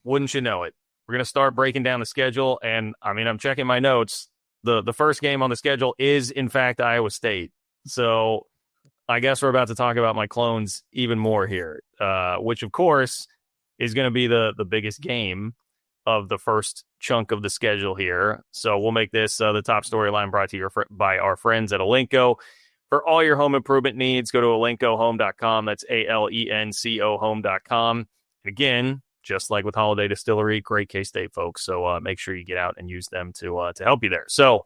wouldn't you know it, we're going to start breaking down the schedule. And I mean, I'm checking my notes. The first game on the schedule is, in fact, Iowa State. So I guess we're about to talk about my clones even more here, which, of course, is going to be the biggest game of the first chunk of the schedule here. So we'll make this the top storyline brought to you by our friends at Alenco. For all your home improvement needs, go to alencohome.com. That's ALENCO home.com. And again, just like with Holiday Distillery, great K-State folks. So make sure you get out and use them to help you there. So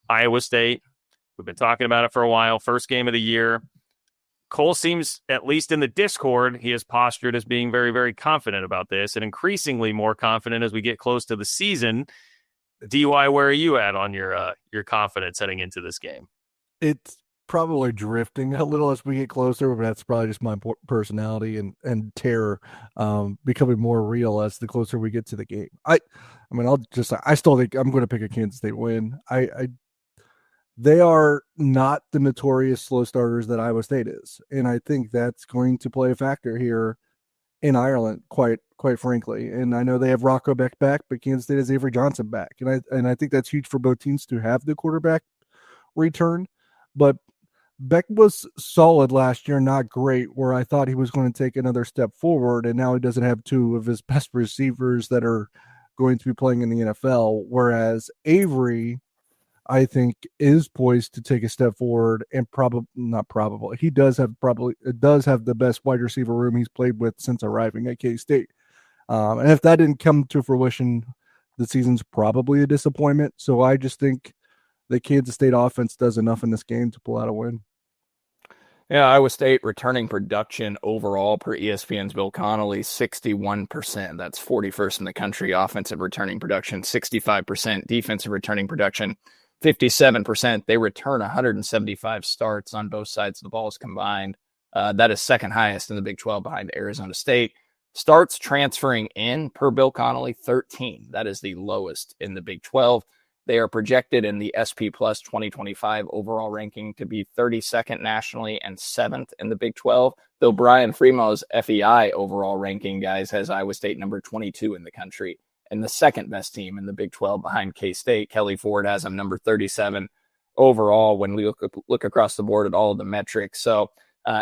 Iowa State, we've been talking about it for a while. First game of the year. Cole seems, at least in the Discord, he is postured as being very, very confident about this, and increasingly more confident as we get close to the season. DY, where are you at on your confidence heading into this game? It's probably drifting a little as we get closer, but that's probably just my personality and terror becoming more real as the closer we get to the game. I still think I'm going to pick a Kansas State win. They are not the notorious slow starters that Iowa State is, and I think that's going to play a factor here in Ireland, quite frankly. And I know they have Rocco Beck back, but Kansas State has Avery Johnson back, and I think that's huge for both teams to have the quarterback return. But Beck was solid last year, not great, where I thought he was going to take another step forward, and now he doesn't have two of his best receivers that are going to be playing in the NFL, whereas Avery, I think, is poised to take a step forward, and he does have the best wide receiver room he's played with since arriving at K-State. And if that didn't come to fruition, the season's probably a disappointment. So I just think the Kansas State offense does enough in this game to pull out a win. Yeah, Iowa State returning production overall per ESPN's Bill Connolly, 61%. That's 41st in the country. Offensive returning production, 65%. Defensive returning production, 57%. They return 175 starts on both sides of the balls combined. That is second highest in the Big 12 behind Arizona State. Starts transferring in per Bill Connolly, 13. That is the lowest in the Big 12. They are projected in the SP Plus 2025 overall ranking to be 32nd nationally and 7th in the Big 12, though Brian Fremo's FEI overall ranking, guys, has Iowa State number 22 in the country and the second best team in the Big 12 behind K-State. Kelly Ford has them number 37 overall when we look across the board at all of the metrics. So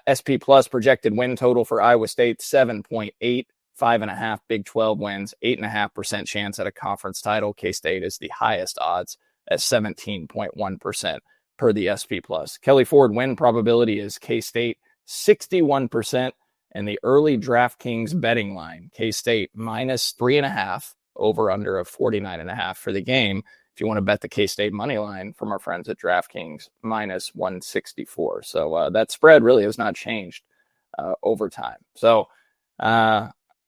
SP Plus projected win total for Iowa State, 7.8. 5.5 Big 12 wins, 8.5% chance at a conference title. K-State is the highest odds at 17.1% per the SP Plus. Kelly Ford win probability is K-State 61%, and the early DraftKings betting line, K-State minus 3.5, over under of 49.5 for the game. If you want to bet the K-State money line from our friends at DraftKings, minus 164. So that spread really has not changed over time. So,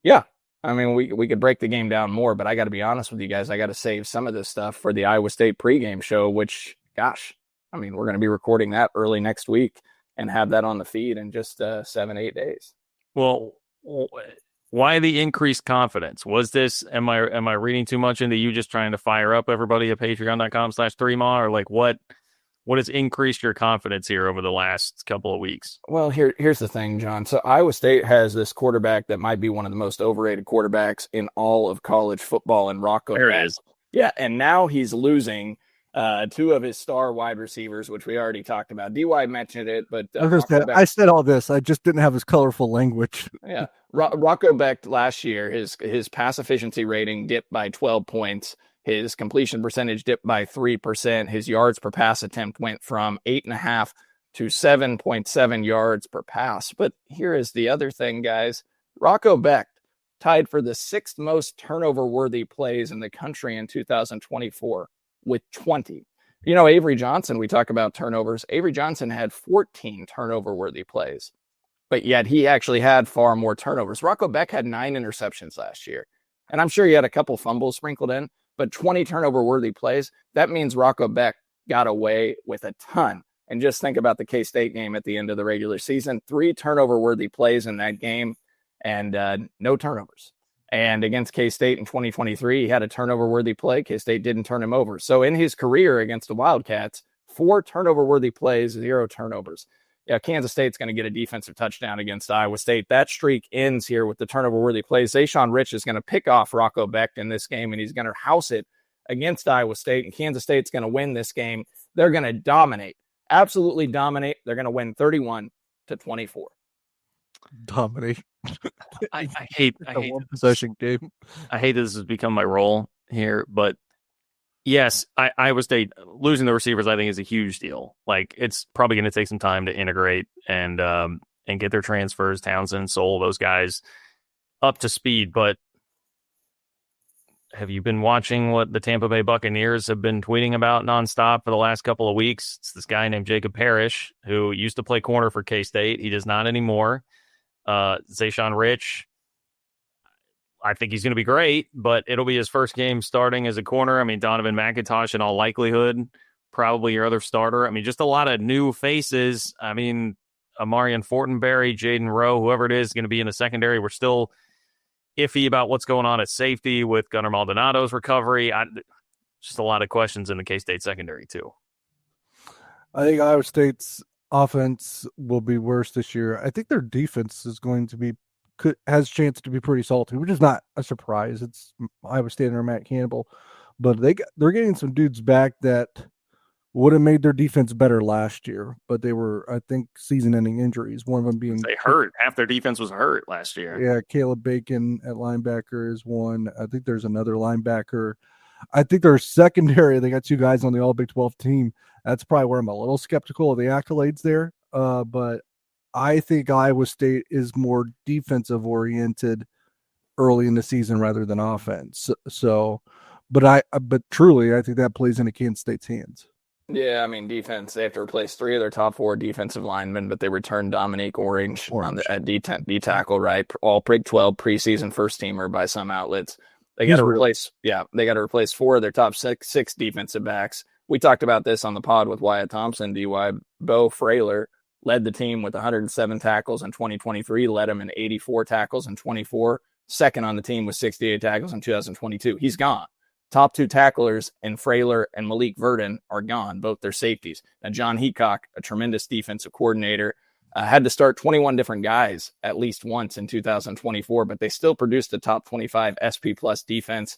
yeah, I mean, we could break the game down more, but I got to be honest with you guys. I got to save some of this stuff for the Iowa State pregame show, which, gosh, I mean, we're going to be recording that early next week and have that on the feed in just 7-8 days. Well, why the increased confidence? Was this, am I reading too much into you just trying to fire up everybody at patreon.com/3ma, or like what has increased your confidence here over the last couple of weeks? Well, here's the thing, John. So Iowa State has this quarterback that might be one of the most overrated quarterbacks in all of college football, and Rocco. There it is. Yeah, and now he's losing two of his star wide receivers, which we already talked about. DY mentioned it, but I said all this. I just didn't have his colorful language. Yeah, Rocco Beck last year, his pass efficiency rating dipped by 12 points. His completion percentage dipped by 3%. His yards per pass attempt went from 8.5 to 7.7 yards per pass. But here is the other thing, guys. Rocco Beck tied for the sixth most turnover-worthy plays in the country in 2024 with 20. You know, Avery Johnson, we talk about turnovers. Avery Johnson had 14 turnover-worthy plays, but yet he actually had far more turnovers. Rocco Beck had 9 interceptions last year, and I'm sure he had a couple fumbles sprinkled in, but 20 turnover-worthy plays, that means Rocco Beck got away with a ton. And just think about the K-State game at the end of the regular season. 3 turnover-worthy plays in that game and no turnovers. And against K-State in 2023, he had a turnover-worthy play. K-State didn't turn him over. So in his career against the Wildcats, 4 turnover-worthy plays, 0 turnovers. yeah, Kansas State's going to get a defensive touchdown against Iowa State. That streak ends here with the turnover-worthy plays. Zayshawn Rich is going to pick off Rocco Becht in this game, and he's going to house it against Iowa State, and Kansas State's going to win this game. They're going to dominate, absolutely dominate. They're going to win 31-24. Dominate. I hate one possession game. I hate this has become my role here, but yes, Iowa State losing the receivers, I think, is a huge deal. Like, it's probably going to take some time to integrate and get their transfers, Townsend, Soul, those guys up to speed. But have you been watching what the Tampa Bay Buccaneers have been tweeting about nonstop for the last couple of weeks? It's this guy named Jacob Parrish, who used to play corner for K-State. He does not anymore. Zayshawn Rich, I think he's going to be great, but it'll be his first game starting as a corner. I mean, Donovan McIntosh, in all likelihood, probably your other starter. I mean, just a lot of new faces. I mean, Amarian Fortenberry, Jaden Rowe, whoever it is going to be in the secondary. We're still iffy about what's going on at safety with Gunnar Maldonado's recovery. Just a lot of questions in the K-State secondary, too. I think Iowa State's offense will be worse this year. I think their defense is going to be has a chance to be pretty salty, which is not a surprise. It's Iowa State under Matt Campbell, but they're getting some dudes back that would have made their defense better last year, but they were, I think, season-ending injuries. One of them being they hurt. Half their defense was hurt last year. Yeah, Caleb Bacon at linebacker is one. I think there's another linebacker. I think their secondary, they got two guys on the All Big 12 team. That's probably where I'm a little skeptical of the accolades there. But I think Iowa State is more defensive oriented early in the season rather than offense. But truly, I think that plays into Kansas State's hands. Yeah, I mean, defense, they have to replace 3 of their top 4 defensive linemen, but they returned Dominique Orange. At D-tackle, right? All Big 12 preseason first teamer by some outlets. They got to replace 4 of their top six defensive backs. We talked about this on the pod with Wyatt Thompson, DY. Bo Frailer led the team with 107 tackles in 2023, led him in 84 tackles in 24, second on the team with 68 tackles in 2022. He's gone. Top 2 tacklers in Frailer and Malik Verdon are gone, both their safeties. Now, John Heacock, a tremendous defensive coordinator, had to start 21 different guys at least once in 2024, but they still produced a top 25 SP plus defense.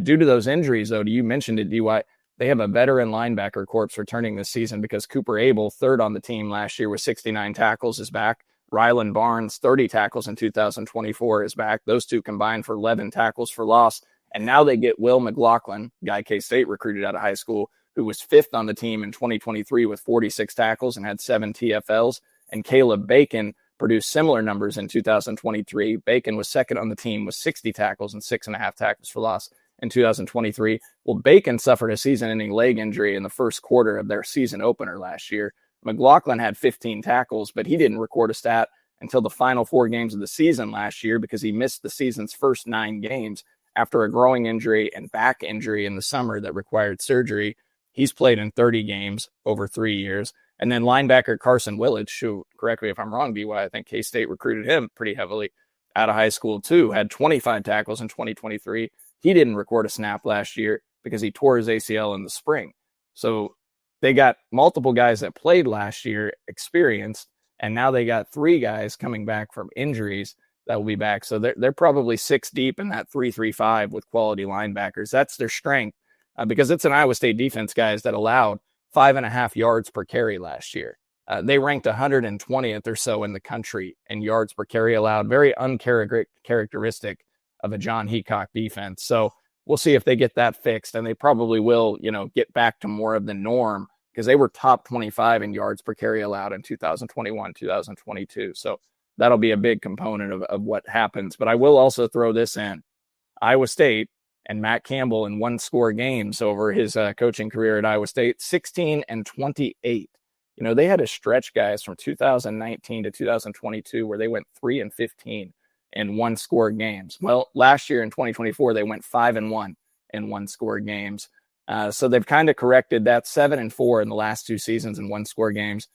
Due to those injuries, though, you mentioned it, DY, they have a veteran linebacker corps returning this season because Cooper Abel, third on the team last year with 69 tackles, is back. Rylan Barnes, 30 tackles in 2024, is back. Those two combined for 11 tackles for loss. And now they get Will McLaughlin, guy K-State recruited out of high school, who was 5th on the team in 2023 with 46 tackles and had 7 TFLs. And Caleb Bacon produced similar numbers in 2023. Bacon was 2nd on the team with 60 tackles and 6.5 tackles for loss in 2023. Well, Bacon suffered a season-ending leg injury in the first quarter of their season opener last year. McLaughlin had 15 tackles, but he didn't record a stat until the final 4 games of the season last year because he missed the season's first 9 games after a growing injury and back injury in the summer that required surgery. He's played in 30 games over 3 years. And then linebacker Carson Willage, who, correct me if I'm wrong, DY, I think K-State recruited him pretty heavily out of high school too, had 25 tackles in 2023. He didn't record a snap last year because he tore his ACL in the spring. So they got multiple guys that played last year, experienced, and now they got 3 guys coming back from injuries that will be back. So they're probably 6 deep in that 3-3-5 with quality linebackers. That's their strength because it's an Iowa State defense, guys, that allowed 5.5 yards per carry last year. They ranked 120th or so in the country in yards per carry allowed. Very uncharacteristic of a John Heacock defense. So we'll see if they get that fixed, and they probably will, get back to more of the norm because they were top 25 in yards per carry allowed in 2021, 2022. So that'll be a big component of what happens. But I will also throw this in. Iowa State and Matt Campbell in 1-score games over his coaching career at Iowa State, 16-28. They had a stretch, guys, from 2019 to 2022 where they went 3-15 in 1-score games. Well, last year in 2024, they went 5-1 in 1-score games. So they've kind of corrected that. 7-4 in the last 2 seasons in 1-score games.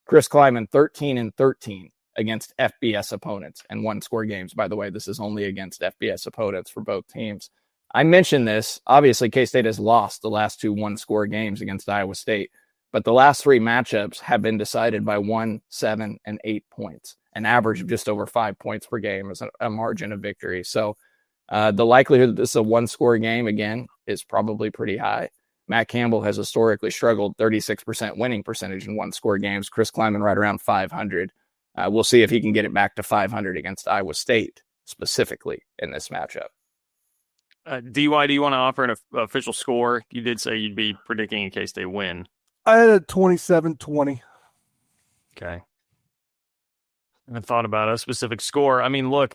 Chris Kleiman, 13-13 against FBS opponents and 1-score games. By the way, this is only against FBS opponents for both teams. I mentioned this. Obviously, K-State has lost the last 2 1-score games against Iowa State. But the last 3 matchups have been decided by 1, 7, and 8 points. An average of just over 5 points per game is a margin of victory. So the likelihood that this is a one-score game, again, is probably pretty high. Matt Campbell has historically struggled 36% winning percentage in one-score games. Chris Kleiman right around 500. We'll see if he can get it back to 500 against Iowa State, specifically in this matchup. DY, do you want to offer an official score? You did say you'd be predicting in case they win. I had a 27-20. Okay. I haven't thought about a specific score. I mean, look,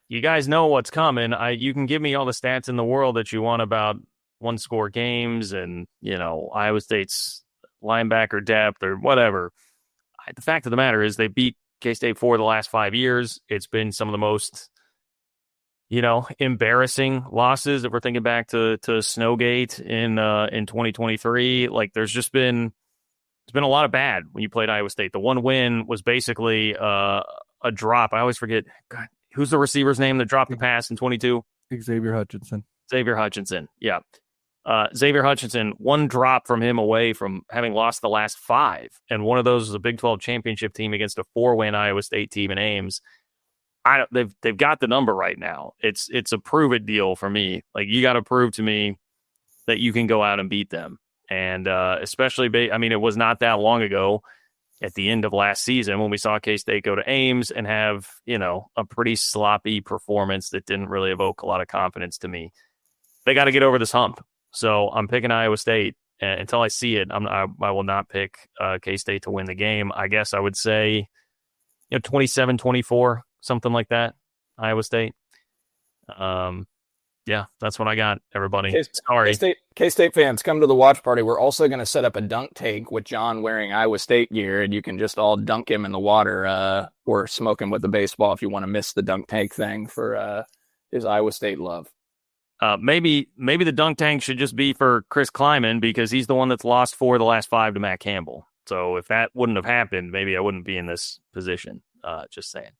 you guys know what's coming. You can give me all the stats in the world that you want about one-score games and, Iowa State's linebacker depth or whatever. The fact of the matter is they beat K-State 4 the last 5 years. It's been some of the most, embarrassing losses. If we're thinking back to Snowgate in 2023, like there's been a lot of bad when you played Iowa State. The one win was basically a drop. I always forget. God, who's the receiver's name that dropped the pass in 22? Xavier Hutchinson. Yeah. Xavier Hutchinson, one drop from him away from having lost the last 5. And one of those was a Big 12 championship team against a 4-win Iowa State team in Ames. They've got the number right now. It's a prove it deal for me. Like, you got to prove to me that you can go out and beat them. And especially, it was not that long ago at the end of last season when we saw K-State go to Ames and have, a pretty sloppy performance that didn't really evoke a lot of confidence to me. They got to get over this hump. So I'm picking Iowa State. Until I see it, I will not pick K-State to win the game. I guess I would say 27-24, something like that, Iowa State. Yeah, that's what I got, everybody. Sorry. K-State fans, come to the watch party. We're also going to set up a dunk tank with John wearing Iowa State gear, and you can just all dunk him in the water or smoke him with the baseball if you want to miss the dunk tank thing for his Iowa State love. Maybe the dunk tank should just be for Chris Kleiman because he's the one that's lost 4 of the last 5 to Matt Campbell. So if that wouldn't have happened, maybe I wouldn't be in this position. Just saying.